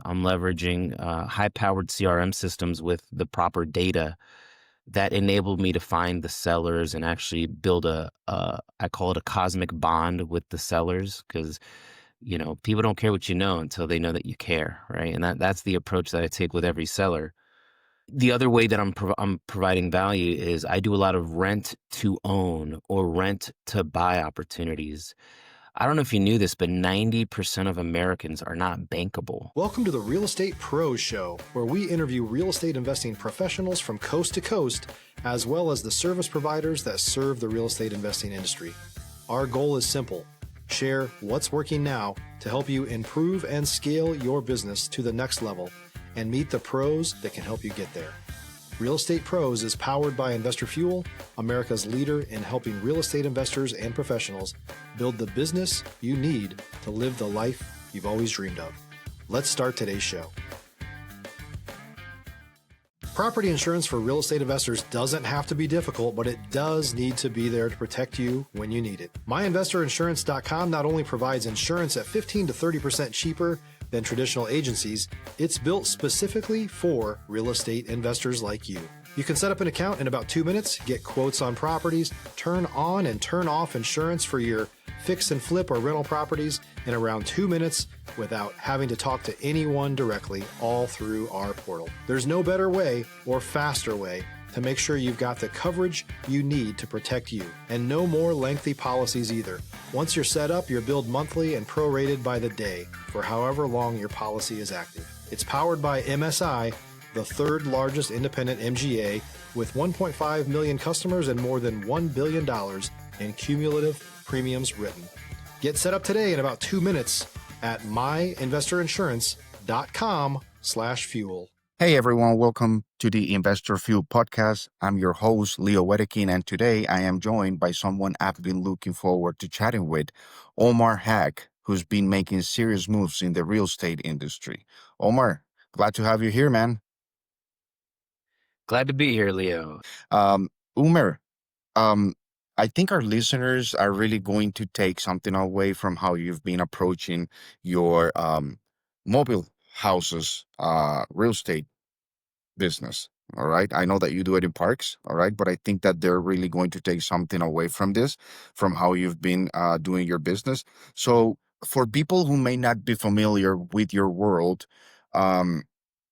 I'm leveraging high-powered CRM systems with the proper data that enabled me to find the sellers and actually build I call it a cosmic bond with the sellers, because people don't care what you know until they know that you care, right? And that's the approach that I take with every seller. The other way that I'm providing value is I do a lot of rent to own or rent to buy opportunities. I don't know if you knew this, but 90% of Americans are not bankable. Welcome to the Real Estate Pros Show, where we interview real estate investing professionals from coast to coast, as well as the service providers that serve the real estate investing industry. Our goal is simple: share what's working now to help you improve and scale your business to the next level and meet the pros that can help you get there. Real Estate Pros is powered by Investor Fuel, America's leader in helping real estate investors and professionals build the business you need to live the life you've always dreamed of. Let's start today's show. Property insurance for real estate investors doesn't have to be difficult, but it does need to be there to protect you when you need it. MyInvestorInsurance.com not only provides insurance at 15 to 30% cheaper than traditional agencies, it's built specifically for real estate investors like you. You can set up an account in about 2 minutes, get quotes on properties, turn on and turn off insurance for your fix and flip or rental properties in around 2 minutes without having to talk to anyone directly, all through our portal. There's no better way or faster way to make sure you've got the coverage you need to protect you, and no more lengthy policies either. Once you're set up, you're billed monthly and prorated by the day for however long your policy is active. It's powered by MSI, the third largest independent MGA, with 1.5 million customers and more than $1 billion in cumulative premiums written. Get set up today in about 2 minutes at myinvestorinsurance.com/fuel. Hey everyone, welcome to the Investor Fuel podcast. I'm your host, Leo Wehdeking, and today I am joined by someone I've been looking forward to chatting with, Umaer Haq, who's been making serious moves in the real estate industry. Umaer, glad to have you here, man. Glad to be here, Leo. Umaer, I think our listeners are really going to take something away from how you've been approaching your mobile houses real estate business. All right. I know that you do it in parks. All right. But I think that they're really going to take something away from this, from how you've been doing your business. So for people who may not be familiar with your world, um,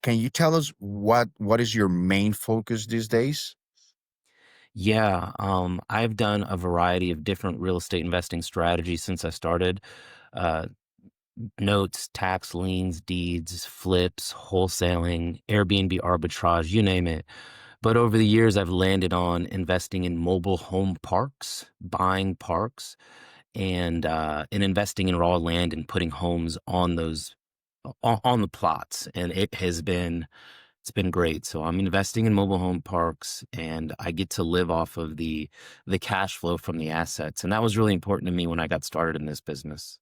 can you tell us what is your main focus these days? Yeah, I've done a variety of different real estate investing strategies since I started. Uh, Notes, tax liens, deeds, flips, wholesaling, Airbnb arbitrage, you name it. But over the years, I've landed on investing in mobile home parks, buying parks, and investing in raw land and putting homes on those on the plots. And it's been great. So I'm investing in mobile home parks, and I get to live off of the cash flow from the assets. And that was really important to me when I got started in this business.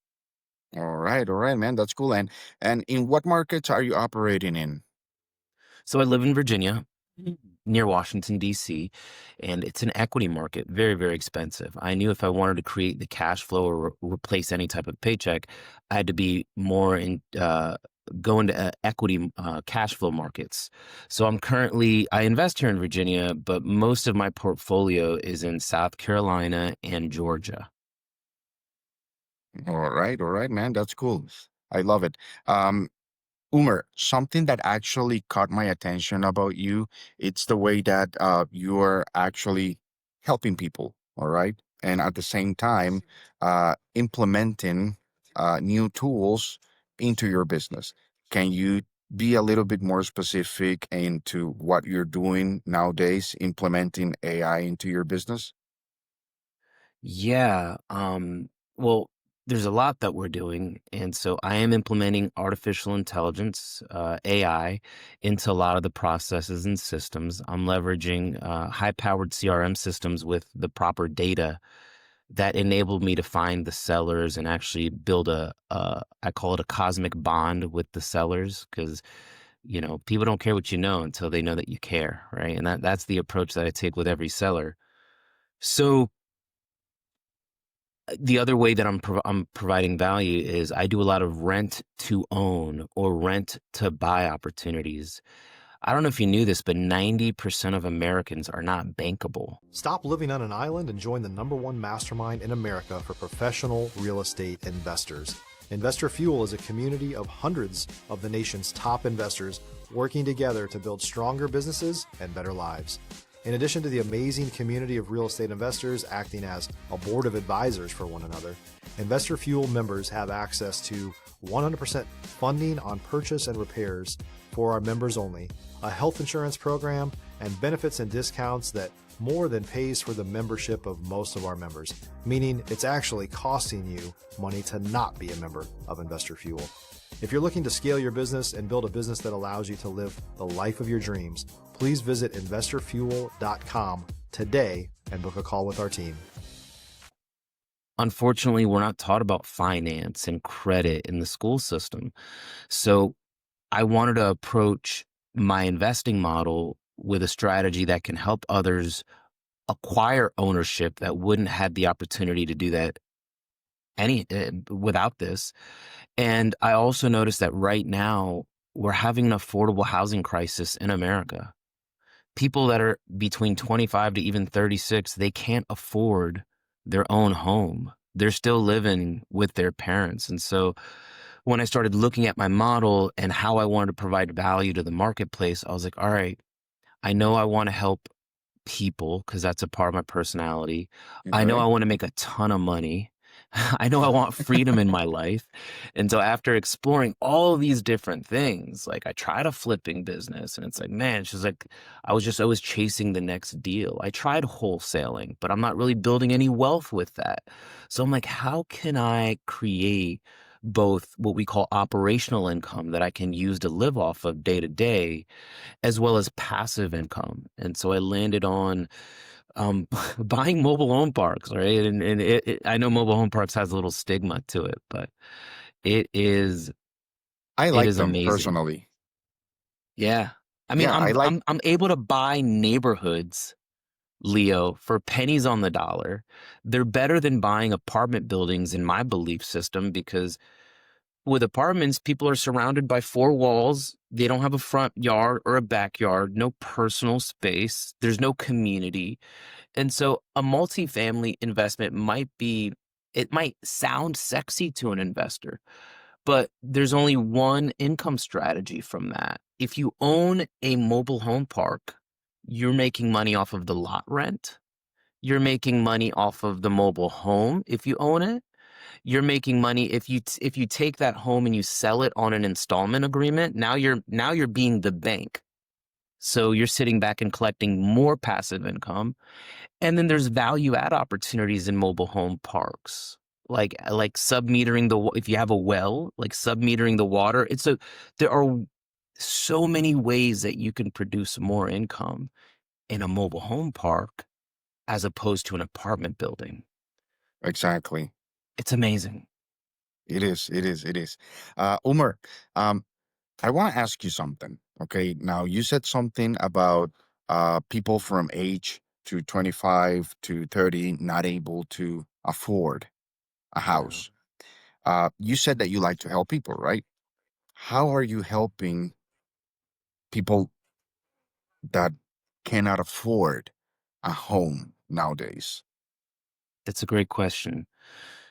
All right, man. That's cool. And in what markets are you operating in? So I live in Virginia, near Washington, D.C., and it's an equity market, very, very expensive. I knew if I wanted to create the cash flow or replace any type of paycheck, I had to be more go into equity cash flow markets. So I invest here in Virginia, but most of my portfolio is in South Carolina and Georgia. All right, man. That's cool. I love it. Um, Umer, something that actually caught my attention about you, it's the way that you're actually helping people, all right? And at the same time, implementing new tools into your business. Can you be a little bit more specific into what you're doing nowadays, implementing AI into your business? Yeah. Well, there's a lot that we're doing. And so I am implementing artificial intelligence, AI, into a lot of the processes and systems. I'm leveraging high-powered CRM systems with the proper data that enabled me to find the sellers and actually build I call it a cosmic bond with the sellers, because people don't care what you know until they know that you care, right? And that's the approach that I take with every seller. So The other way that I'm providing value is I do a lot of rent to own or rent to buy opportunities. I don't know if you knew this, but 90% of Americans are not bankable. Stop living on an island and join the #1 mastermind in America for professional real estate investors. Investor Fuel is a community of hundreds of the nation's top investors working together to build stronger businesses and better lives. In addition to the amazing community of real estate investors acting as a board of advisors for one another, Investor Fuel members have access to 100% funding on purchase and repairs for our members only, a health insurance program, and benefits and discounts that more than pays for the membership of most of our members, meaning it's actually costing you money to not be a member of Investor Fuel. If you're looking to scale your business and build a business that allows you to live the life of your dreams, please visit investorfuel.com today and book a call with our team. Unfortunately, we're not taught about finance and credit in the school system. So I wanted to approach my investing model with a strategy that can help others acquire ownership that wouldn't have the opportunity to do that without this. And I also noticed that right now we're having an affordable housing crisis in America. People that are between 25 to even 36, they can't afford their own home. They're still living with their parents. And so when I started looking at my model and how I wanted to provide value to the marketplace, I was like, all right, I know I want to help people because that's a part of my personality. I know Okay. I want to make a ton of money. I know I want freedom in my life. And so after exploring all these different things, like I tried a flipping business and it's like, man, it's just like I was just always chasing the next deal. I tried wholesaling, but I'm not really building any wealth with that. So I'm like, how can I create both what we call operational income that I can use to live off of day to day, as well as passive income? And so I landed on buying mobile home parks, right? And I know mobile home parks has a little stigma to it, but it is I it like is them amazing. personally. Yeah. I mean, Yeah, I like. I'm able to buy neighborhoods, Leo, for pennies on the dollar. They're better than buying apartment buildings in my belief system because with apartments, people are surrounded by four walls. They don't have a front yard or a backyard, no personal space. There's no community. And so a multifamily investment it might sound sexy to an investor, but there's only one income strategy from that. If you own a mobile home park, you're making money off of the lot rent. You're making money off of the mobile home if you own it. You're making money if you take that home and you sell it on an installment agreement. Now you're being the bank. So you're sitting back and collecting more passive income. And then there's value add opportunities in mobile home parks, like sub-metering if you have a well, like sub-metering the water. There are so many ways that you can produce more income in a mobile home park as opposed to an apartment building. Exactly. It's amazing. It is. It is. It is. Umer, um, I want to ask you something. Okay. Now, you said something about people from age to 25 to 30 not able to afford a Yeah. house. You said that you like to help people, right? How are you helping people that cannot afford a home nowadays? That's a great question.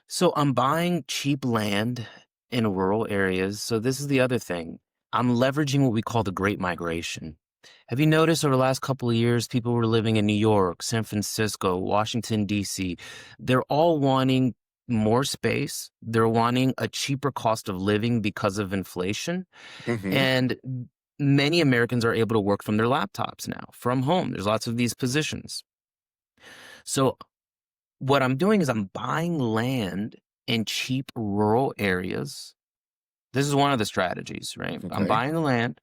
So I'm buying cheap land in rural areas. So this is the other thing. I'm leveraging what we call the Great Migration. Have you noticed over the last couple of years, people were living in New York, San Francisco, Washington, D.C. They're all wanting more space. They're wanting a cheaper cost of living because of inflation. Mm-hmm. And many Americans are able to work from their laptops now, from home. There's lots of these positions. So what I'm doing is I'm buying land in cheap rural areas. This is one of the strategies, right? I'm Okay. buying the land.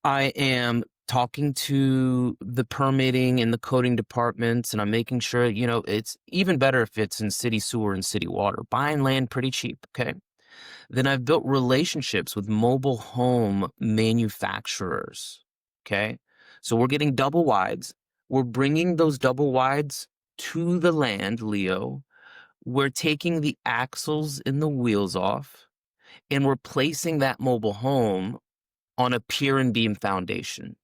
I am talking to the permitting and the coding departments, and I'm making sure, it's even better if it's in city sewer and city water. Buying land pretty cheap, okay? Then I've built relationships with mobile home manufacturers, okay? So we're getting double wides. We're bringing those double wides to the land, Leo. we're taking the axles and the wheels off, and we're placing that mobile home on a pier and beam foundation.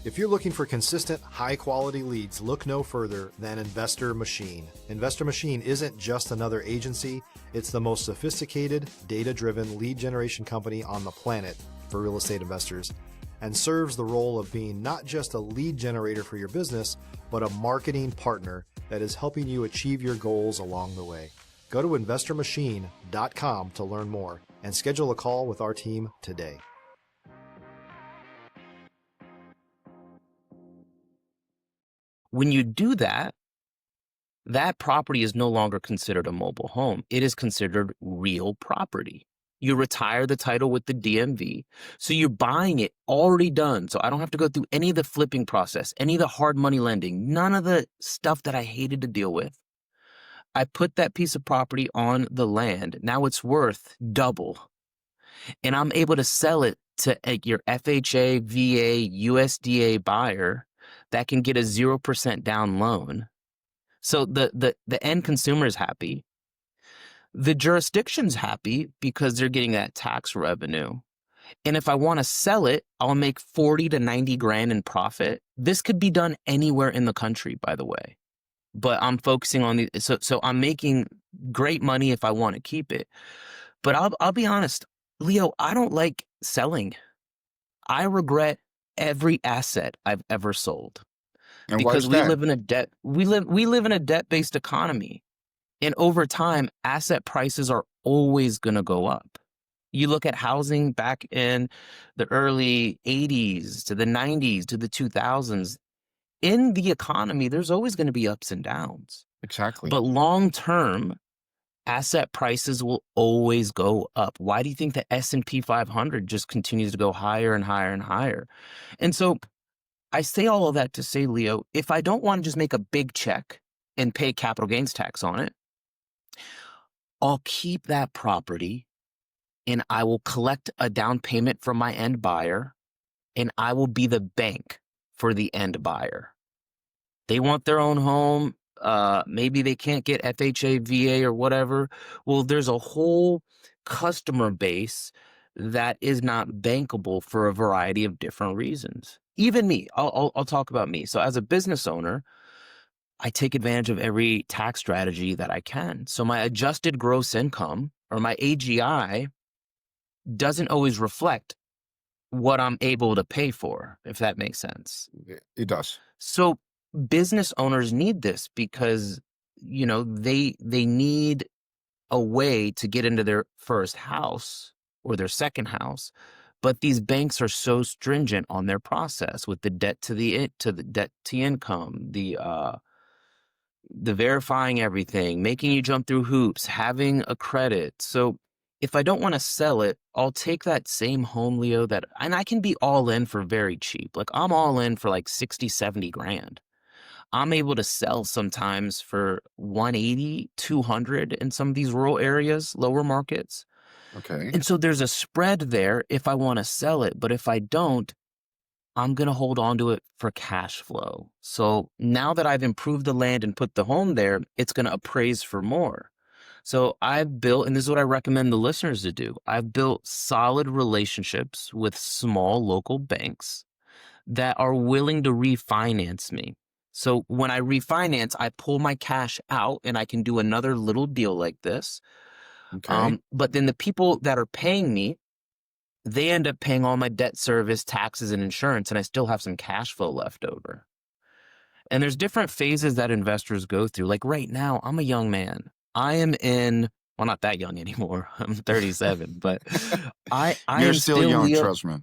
If you're looking for consistent, high-quality leads, look no further than Investor Machine. Investor Machine isn't just another agency, it's the most sophisticated, data-driven lead generation company on the planet for real estate investors, and serves the role of being not just a lead generator for your business, but a marketing partner that is helping you achieve your goals along the way. Go to investormachine.com to learn more and schedule a call with our team today. When you do that, that property is no longer considered a mobile home. It is considered real property. You retire the title with the DMV. So you're buying it already done. So I don't have to go through any of the flipping process, any of the hard money lending, none of the stuff that I hated to deal with. I put that piece of property on the land. Now it's worth double. And I'm able to sell it to your FHA, VA, USDA buyer that can get a 0% down loan. So the end consumer is happy. The jurisdiction's happy because they're getting that tax revenue. And if I want to sell it, I'll make 40 to 90 grand in profit. This could be done anywhere in the country, by the way. But I'm focusing on the so I'm making great money if I want to keep it. But I'll be honest, Leo, I don't like selling. I regret every asset I've ever sold And why because is that? we live in a debt-based economy. And over time, asset prices are always going to go up. You look at housing back in the early 80s to the 90s to the 2000s. In the economy, there's always going to be ups and downs. Exactly. But long term, asset prices will always go up. Why do you think the S&P 500 just continues to go higher and higher and higher? And so I say all of that to say, Leo, if I don't want to just make a big check and pay capital gains tax on it, I'll keep that property and I will collect a down payment from my end buyer and I will be the bank for the end buyer. They want their own home. Maybe they can't get FHA, VA, or whatever. Well, there's a whole customer base that is not bankable for a variety of different reasons. Even me, I'll talk about me. So as a business owner, I take advantage of every tax strategy that I can. So my adjusted gross income or my AGI doesn't always reflect what I'm able to pay for, if that makes sense. It does. So business owners need this because, they need a way to get into their first house or their second house. But these banks are so stringent on their process with the debt to the debt to income, the verifying everything, making you jump through hoops, having a credit. So if I don't want to sell it, I'll take that same home, Leo, and I can be all in for very cheap. Like I'm all in for like 60, 70 grand. I'm able to sell sometimes for 180, 200 in some of these rural areas, lower markets. Okay. And so there's a spread there if I want to sell it. But if I don't, I'm going to hold on to it for cash flow. So now that I've improved the land and put the home there, it's going to appraise for more. So I've built, and this is what I recommend the listeners to do, I've built solid relationships with small local banks that are willing to refinance me. So when I refinance, I pull my cash out and I can do another little deal like this. Okay. But then the people that are paying me, they end up paying all my debt service, taxes, and insurance, and I still have some cash flow left over. And there's different phases that investors go through. Like right now, I'm a young man. I am well, not that young anymore. I'm 37, but I You're am still still young, Leo. trust me.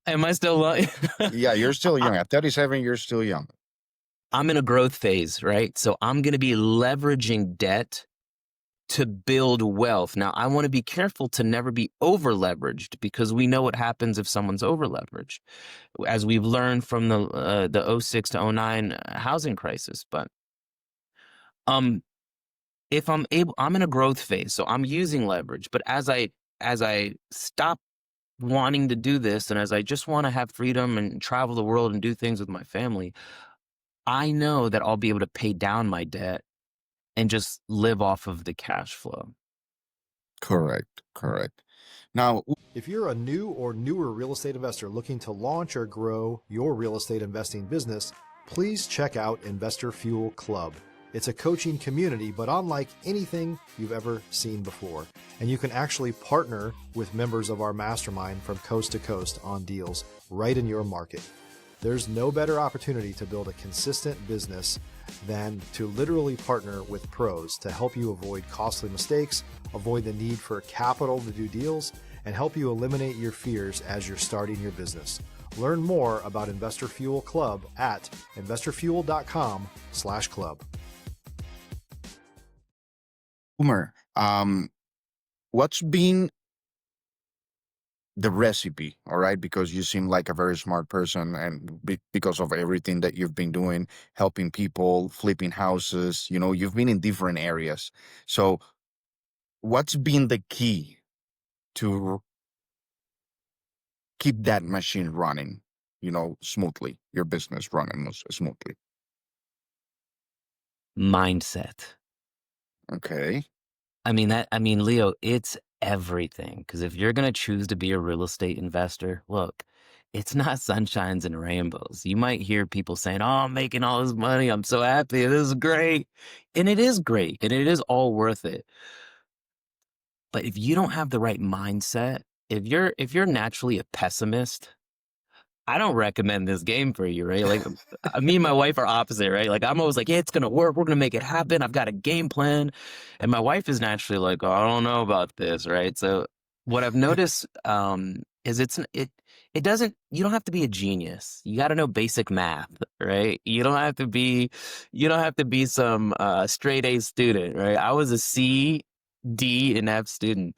Am I still young? Yeah, you're still young. At 37, you're still young. I'm in a growth phase, right? So I'm going to be leveraging debt to build wealth. Now, I want to be careful to never be over leveraged because we know what happens if someone's over leveraged, as we've learned from the 06 to 09 housing crisis. But if I'm in a growth phase, so I'm using leverage. But as I stop wanting to do this, and as I just want to have freedom and travel the world and do things with my family, I know that I'll be able to pay down my debt and just live off of the cash flow. Correct. Correct. Now, If you're a new or newer real estate investor looking to launch or grow your real estate investing business, please check out Investor Fuel Club. It's a coaching community, but unlike anything you've ever seen before. And you can actually partner with members of our mastermind from coast to coast on deals right in your market. There's no better opportunity to build a consistent business than to literally partner with pros to help you avoid costly mistakes, avoid the need for capital to do deals, and help you eliminate your fears as you're starting your business. Learn more about Investor Fuel Club at investorfuel.com/club. Umer, what's been the recipe, all right? Because you seem like a very smart person, and because of everything that you've been doing, helping people, flipping houses, you've been in different areas. So, what's been the key to keep that machine running, smoothly, your business running smoothly? Mindset. Okay. I mean, Leo, it's everything. Because if you're going to choose to be a real estate investor, look, it's not sunshines and rainbows. You might hear people saying, "Oh, I'm making all this money. I'm so happy. This is great." And it is great. And it is all worth it. But if you don't have the right mindset, if you're naturally a pessimist, I don't recommend this game for you, right? Like, me and my wife are opposite, right? Like, I'm always like, yeah, it's gonna work. We're gonna make it happen. I've got a game plan. And my wife is naturally like, oh, I don't know about this, right? So what I've noticed is it doesn't, you don't have to be a genius. You got to know basic math, right? You don't have to be some straight A student, right? I was a C, D, and F student.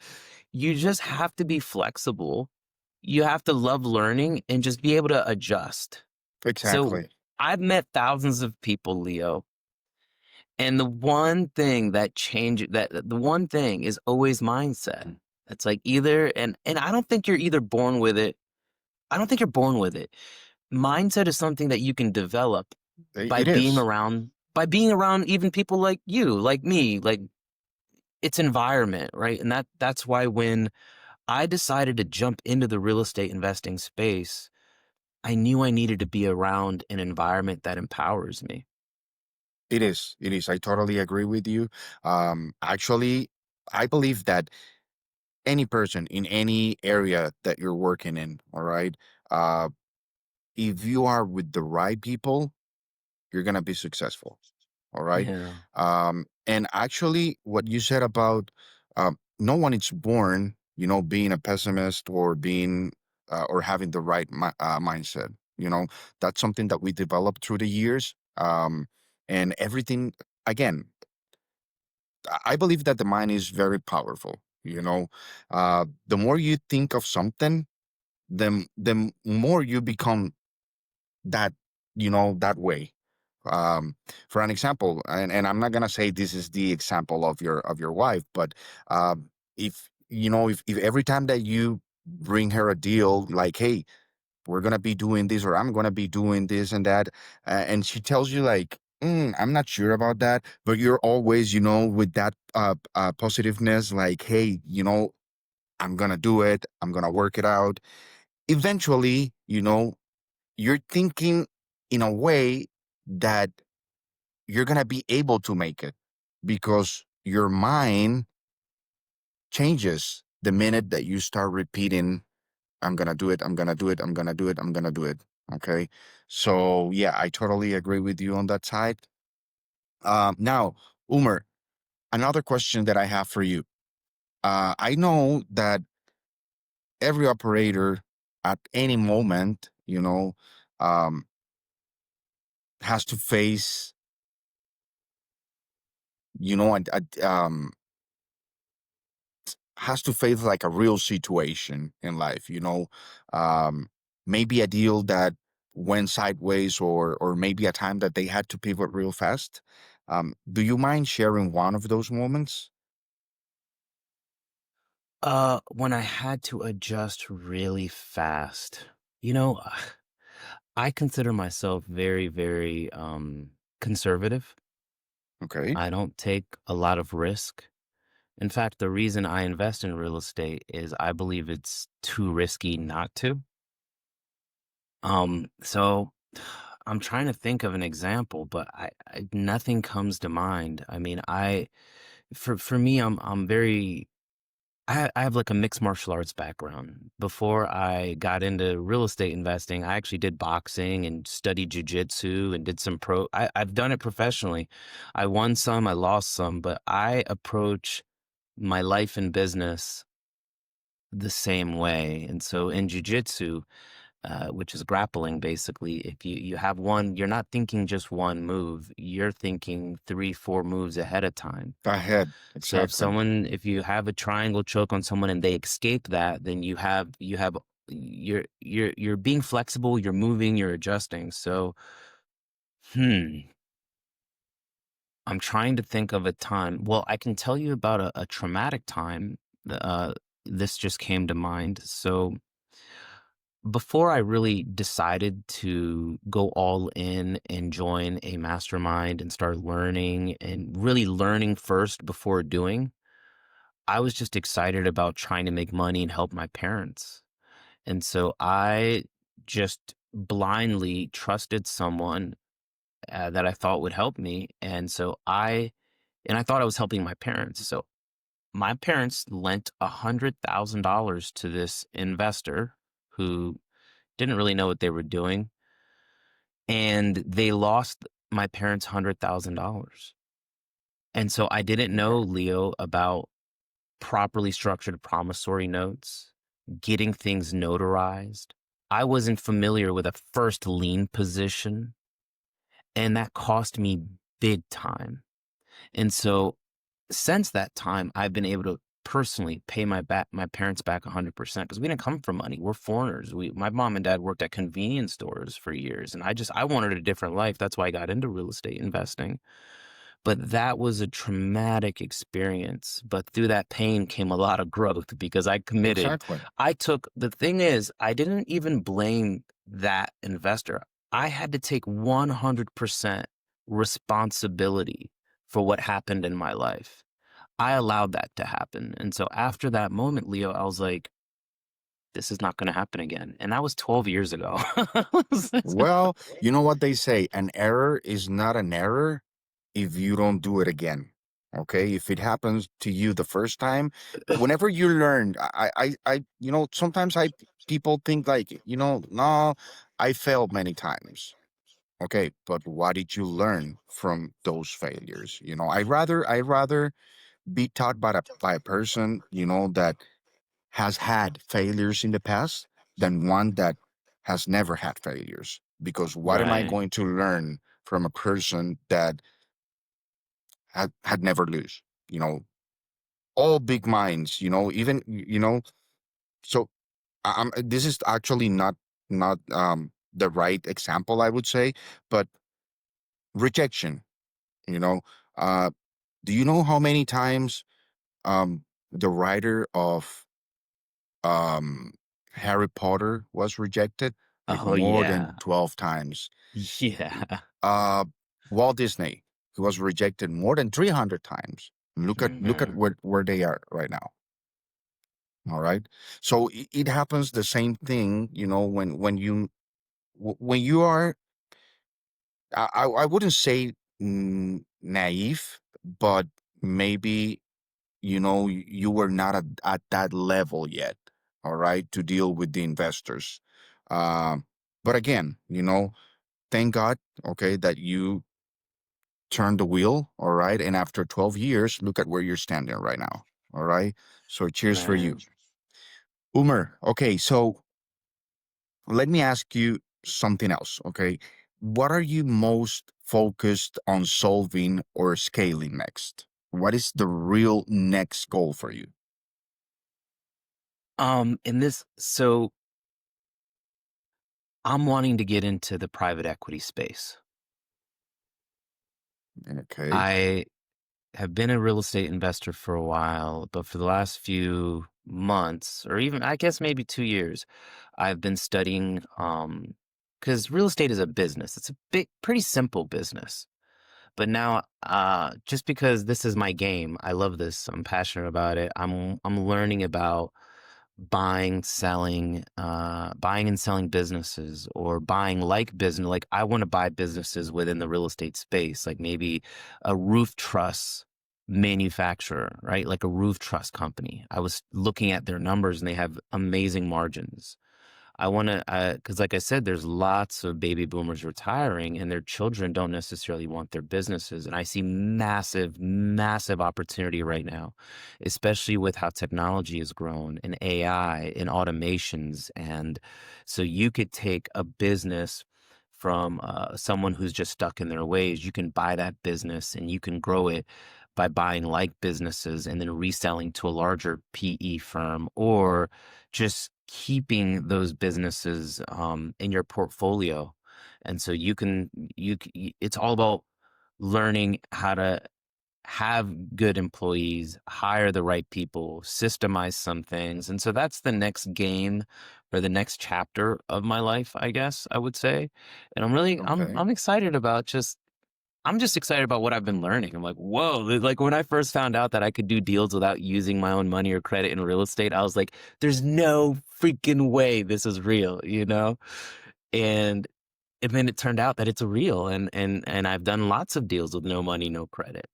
You just have to be flexible. You have to love learning and just be able to adjust. So Exactly. I've met thousands of people, Leo, and the one thing is always mindset. It's like either, and I don't think you're either born with it. I don't think you're born with it. Mindset is something that you can develop by It is. being around even people like you, like me, like it's environment, right? And that's why when I decided to jump into the real estate investing space, I knew I needed to be around an environment that empowers me. It is. It is. I totally agree with you. Actually, I believe that any person in any area that you're working in, all right, uh, if you are with the right people, you're gonna be successful. All right. Yeah. And actually, what you said about no one is born, being a pessimist or being or having the right mindset. That's something that we developed through the years. And everything, again, I believe that the mind is very powerful. The more you think of something, the more you become that, that way. um for an example, and I'm not gonna say this is the example of your wife, but if if every time that you bring her a deal, like, hey, we're gonna be doing this, or I'm gonna be doing this and that, and she tells you like, I'm not sure about that, but you're always, with that positiveness, like, hey, I'm gonna do it, I'm gonna work it out. Eventually, you're thinking in a way that you're going to be able to make it, because your mind changes the minute that you start repeating, I'm going to do it, I'm going to do it, I'm going to do it, I'm going to do it. Okay. So, yeah, I totally agree with you on that side. Now, Umer, another question that I have for you. I know that every operator at any moment, um, has to face, you know, has to face like a real situation in life, um, maybe a deal that went sideways, or maybe a time that they had to pivot real fast. Do you mind sharing one of those moments? When I had to adjust really fast, you know, I consider myself very, very conservative. Okay. I don't take a lot of risk. In fact, the reason I invest in real estate is I believe it's too risky not to. So I'm trying to think of an example, but nothing comes to mind. I mean, for me, I'm very I have like a mixed martial arts background. Before I got into real estate investing, I actually did boxing and studied jujitsu and did some I've done it professionally. I won some, I lost some, but I approach my life and business the same way. And so in jujitsu, which is grappling, basically, if you have one, you're not thinking just one move. You're thinking three, four moves ahead of time. Ahead. So Exactly. if you have a triangle choke on someone and they escape that, then you're being flexible, you're moving, you're adjusting. So, hmm, I'm trying to think of a time. Well, I can tell you about a traumatic time. Uh, this just came to mind. So before I really decided to go all in and join a mastermind and start learning and really learning first before doing, I was just excited about trying to make money and help my parents. And so I just blindly trusted someone that I thought would help me. And I thought I was helping my parents. So my parents lent $100,000 to this investor who didn't really know what they were doing. And they lost my parents $100,000. And so I didn't know, Wow. Leo, about properly structured promissory notes, getting things notarized. I wasn't familiar with a first lien position, and that cost me big time. And so since that time, I've been able to personally pay my parents back 100% because we didn't come from money. We're foreigners. My mom and dad worked at convenience stores for years, and I wanted a different life. That's why I got into real estate investing. But that was a traumatic experience, but through that pain came a lot of growth because I committed. Exactly. The thing is, I didn't even blame that investor. I had to take 100% responsibility for what happened in my life. I allowed that to happen. And so after that moment, Leo, I was like, this is not going to happen again. And that was 12 years ago. Well, you know what they say, an error is not an error if you don't do it again. Okay, if it happens to you the first time, whenever you learn, sometimes people think like, no, I failed many times. Okay, but what did you learn from those failures? I rather be taught by a person, that has had failures in the past than one that has never had failures. Because what am I Right, going to learn from a person that had never lose? You know, all big minds. Even So this is actually not the right example, I would say, but rejection. You know, uh, do you know how many times the writer of um, Harry Potter was rejected? Like oh more than yeah. 12 times. Yeah. Uh, Walt Disney, he was rejected more than 300 times. Look at Mhm. where they are right now. All right. So it happens the same thing, when you are, I wouldn't say naive, but maybe you were not at that level yet, all right, to deal with the investors. um, but again, thank God, okay, that you turned the wheel, all right, and after 12 years, look at where you're standing right now, all right. So cheers for Right. you, Umer. Okay, so let me ask you something else, okay. What are you most focused on solving or scaling next? What is the real next goal for you? In this so I'm wanting to get into the private equity space. Okay. I have been a real estate investor for a while, but for the last few months, or even I guess maybe 2 years, I've been studying because real estate is a business. It's a big, pretty simple business. But now, just because this is my game, I love this. I'm passionate about it. I'm learning about buying and selling businesses, or buying like business. Like, I want to buy businesses within the real estate space, like maybe a roof truss manufacturer, right? Like a roof truss company. I was looking at their numbers and they have amazing margins. I want to, because like I said, there's lots of baby boomers retiring and their children don't necessarily want their businesses. And I see massive, massive opportunity right now, especially with how technology has grown and AI and automations. And so you could take a business from someone who's just stuck in their ways. You can buy that business and you can grow it by buying like businesses and then reselling to a larger PE firm, or just keeping those businesses in your portfolio. And so it's all about learning how to have good employees, hire the right people, systemize some things. And so that's the next game, or the next chapter of my life, I guess I would say. And Okay. I'm excited about just I'm just excited about what I've been learning. I'm like, whoa, like when I first found out that I could do deals without using my own money or credit in real estate, I was like, there's no freaking way this is real, you know? And and then it turned out that it's real, and I've done lots of deals with no money, no credit.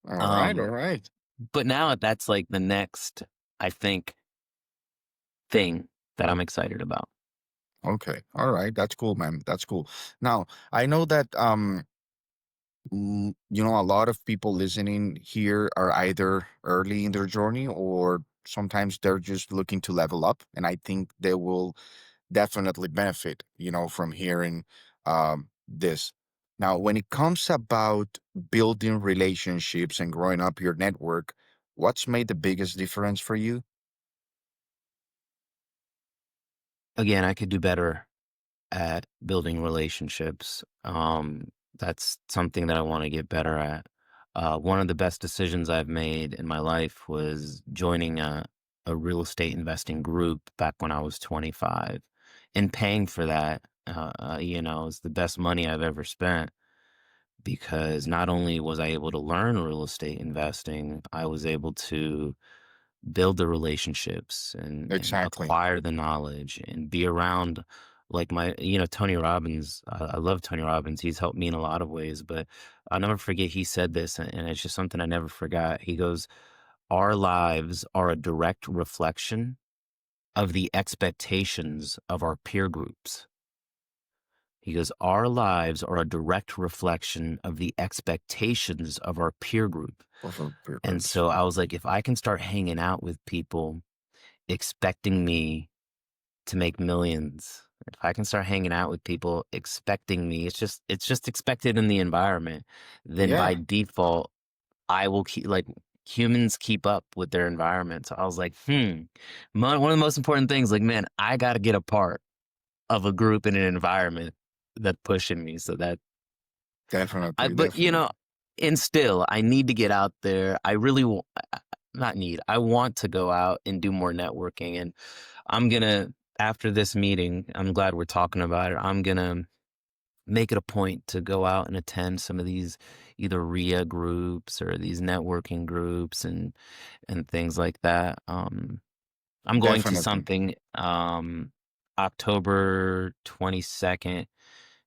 All right. All Um, right. but now that's like the next, I think, thing that I'm excited about. Okay. All right. That's cool, man. That's cool. Now, I know that a lot of people listening here are either early in their journey or sometimes they're just looking to level up, and I think they will definitely benefit, from hearing this. Now, when it comes about building relationships and growing up your network, what's made the biggest difference for you? Again, I could do better at building relationships. That's something that I want to get better at. One of the best decisions I've made in my life was joining a real estate investing group back when I was 25, and paying for that. Is the best money I've ever spent, because not only was I able to learn real estate investing, I was able to build the relationships and Exactly. acquire the knowledge and be around, like, Tony Robbins. I love Tony Robbins. He's helped me in a lot of ways, but I'll never forget he said this, and it's just something I never forgot. He goes, our lives are a direct reflection of the expectations of our peer groups. He goes, our lives are a direct reflection of the expectations of our peer group. For peer And groups. so I was like, if I can start hanging out with people expecting me to make millions, if I can start hanging out with people expecting me, it's just expected in the environment, then by Yeah, default, I will keep, like, humans keep up with their environment. So I was like, one of the most important things, like, man, I got to get a part of a group in an environment that's pushing me. So that definitely, but definitely. and still, I need to get out there. I really not need. I want to go out and do more networking. And I'm gonna, after this meeting, I'm glad we're talking about it. I'm gonna make it a point to go out and attend some of these, either RIA groups or these networking groups, and things like that. I'm going to Definitely. something October 22nd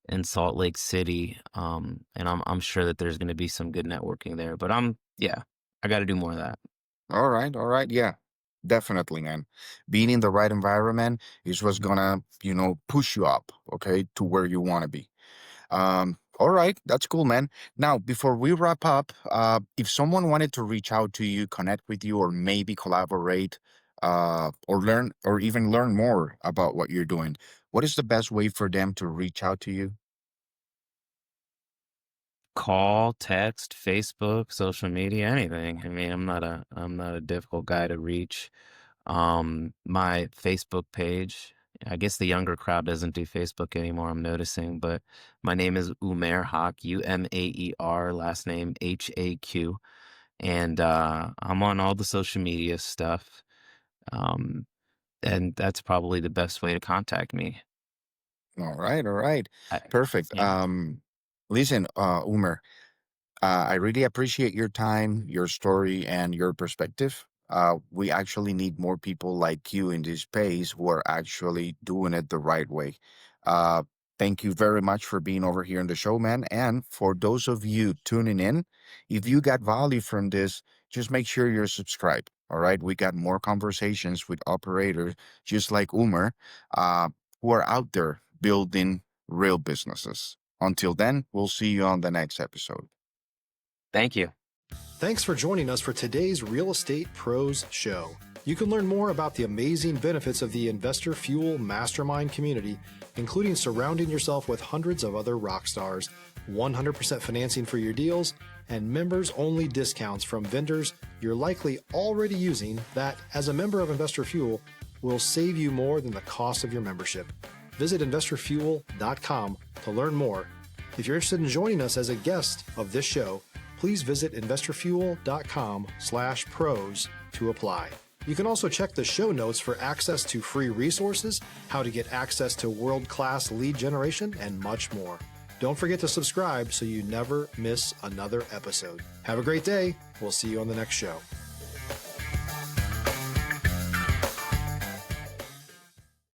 in Salt Lake City. And I'm sure that there's going to be some good networking there. But yeah, I got to do more of that. All right, all right. Yeah, definitely, man. Being in the right environment is what's gonna, push you up, okay, to where you want to be. All right, that's cool, man. Now, before we wrap up, if someone wanted to reach out to you, connect with you, or maybe collaborate, or learn, or even learn more about what you're doing, what is the best way for them to reach out to you? Call, text, Facebook, social media, anything. I mean, I'm not a difficult guy to reach. My Facebook page, I guess the younger crowd doesn't do Facebook anymore, I'm noticing, but my name is Umaer Haq, Umaer, last name Haq. And I'm on all the social media stuff. Um, and that's probably the best way to contact me. All right, all right. I, Perfect. yeah. Listen, Umer, I really appreciate your time, your story, and your perspective. We actually need more people like you in this space who are actually doing it the right way. Uh, Thank you very much for being over here in the show, man. And for those of you tuning in, if you got value from this, just make sure you're subscribed. All right. We got more conversations with operators just like Umer, uh, who are out there building real businesses. Until then, we'll see you on the next episode. Thank you. Thanks for joining us for today's Real Estate Pros Show. You can learn more about the amazing benefits of the Investor Fuel Mastermind community, including surrounding yourself with hundreds of other rock stars, 100% financing for your deals, and members-only discounts from vendors you're likely already using that, as a member of Investor Fuel, will save you more than the cost of your membership. Visit investorfuel.com to learn more. If you're interested in joining us as a guest of this show, please visit investorfuel.com/pros to apply. You can also check the show notes for access to free resources, how to get access to world-class lead generation, and much more. Don't forget to subscribe so you never miss another episode. Have a great day. We'll see you on the next show.